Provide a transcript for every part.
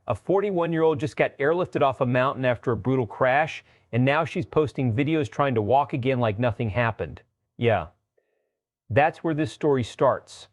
A 41-year-old just got airlifted off a mountain after a brutal crash, and now she's posting videos trying to walk again like nothing happened. Yeah, that's where this story starts.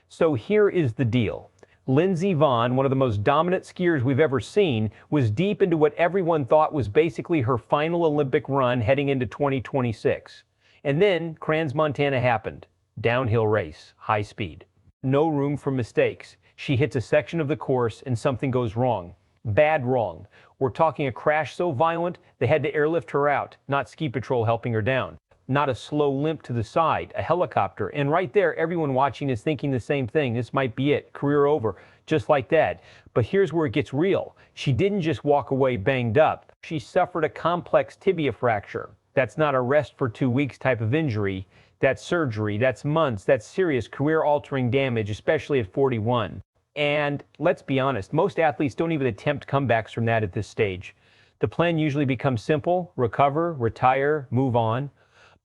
So here is the deal. Lindsey Vonn, one of the most dominant skiers we've ever seen, was deep into what everyone thought was basically her final Olympic run heading into 2026. And then Crans, Montana happened. Downhill race, high speed. No room for mistakes. She hits a section of the course and something goes wrong. Bad wrong. We're talking a crash so violent they had to airlift her out, not ski patrol helping her down. Not a slow limp to the side, a helicopter. And right there, everyone watching is thinking the same thing. This might be it. Career over. Just like that. But here's where it gets real. She didn't just walk away banged up. She suffered a complex tibia fracture. That's not a rest for 2 weeks type of injury. That's surgery. That's months. That's serious career-altering damage, especially at 41. And let's be honest, most athletes don't even attempt comebacks from that at this stage. The plan usually becomes simple: recover, retire, move on.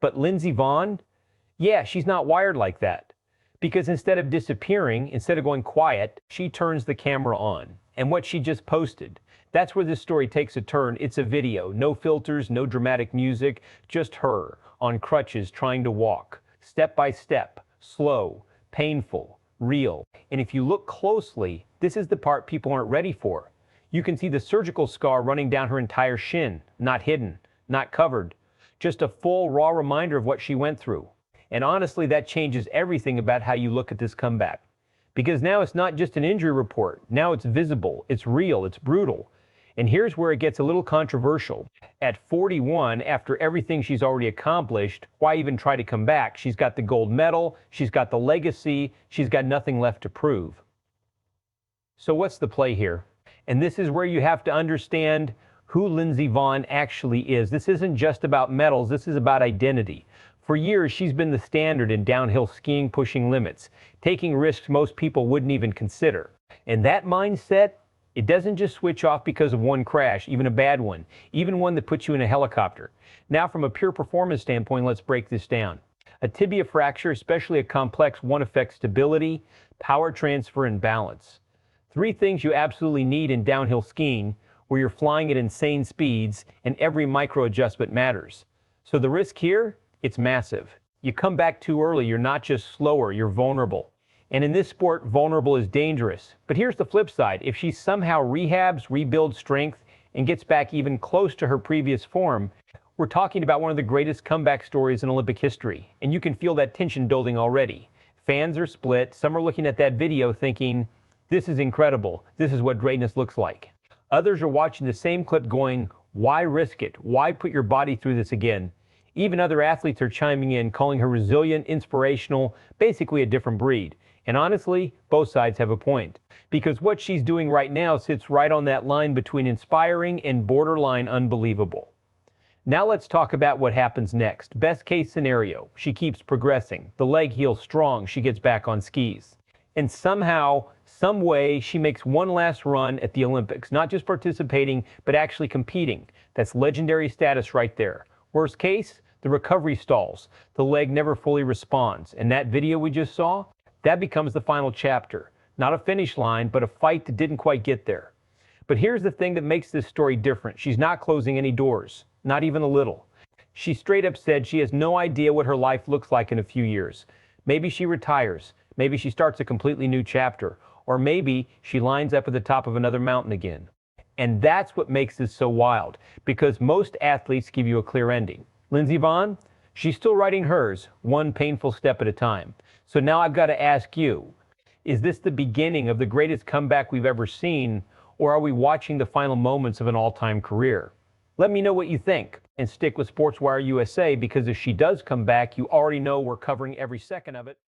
But Lindsey Vonn, yeah, she's not wired like that. Because instead of disappearing, instead of going quiet, she turns the camera on. And what she just posted, that's where this story takes a turn. It's a video, no filters, no dramatic music, just her on crutches trying to walk, step by step, slow, painful, real. And if you look closely, this is the part people aren't ready for. You can see the surgical scar running down her entire shin, not hidden, not covered. Just a full, raw reminder of what she went through. And honestly, that changes everything about how you look at this comeback. Because now it's not just an injury report. Now it's visible, it's real, it's brutal. And here's where it gets a little controversial. At 41, after everything she's already accomplished, why even try to come back? She's got the gold medal, she's got the legacy, she's got nothing left to prove. So what's the play here? And this is where you have to understand who Lindsey Vonn actually is. This isn't just about medals, this is about identity. For years, she's been the standard in downhill skiing, pushing limits, taking risks most people wouldn't even consider. And that mindset, it doesn't just switch off because of one crash, even a bad one, even one that puts you in a helicopter. Now, from a pure performance standpoint, let's break this down. A tibia fracture, especially a complex one, affects stability, power transfer, and balance. 3 things you absolutely need in downhill skiing, where you're flying at insane speeds and every micro adjustment matters. So the risk here, it's massive. You come back too early, you're not just slower, you're vulnerable. And in this sport, vulnerable is dangerous. But here's the flip side. If she somehow rehabs, rebuilds strength, and gets back even close to her previous form, we're talking about one of the greatest comeback stories in Olympic history. And you can feel that tension building already. Fans are split. Some are looking at that video thinking, this is incredible. This is what greatness looks like. Others are watching the same clip going, why risk it? Why put your body through this again? Even other athletes are chiming in, calling her resilient, inspirational, basically a different breed. And honestly, both sides have a point. Because what she's doing right now sits right on that line between inspiring and borderline unbelievable. Now let's talk about what happens next. Best case scenario, she keeps progressing. The leg heals strong, she gets back on skis. And somehow, some way, she makes one last run at the Olympics, not just participating, but actually competing. That's legendary status right there. Worst case, the recovery stalls. The leg never fully responds. And that video we just saw, that becomes the final chapter. Not a finish line, but a fight that didn't quite get there. But here's the thing that makes this story different. She's not closing any doors, not even a little. She straight up said she has no idea what her life looks like in a few years. Maybe she retires. Maybe she starts a completely new chapter. Or maybe she lines up at the top of another mountain again. And that's what makes this so wild, because most athletes give you a clear ending. Lindsey Vonn, she's still writing hers, one painful step at a time. So now I've got to ask you, is this the beginning of the greatest comeback we've ever seen, or are we watching the final moments of an all-time career? Let me know what you think, and stick with SPORTSWIRE USA, because if she does come back, you already know we're covering every second of it.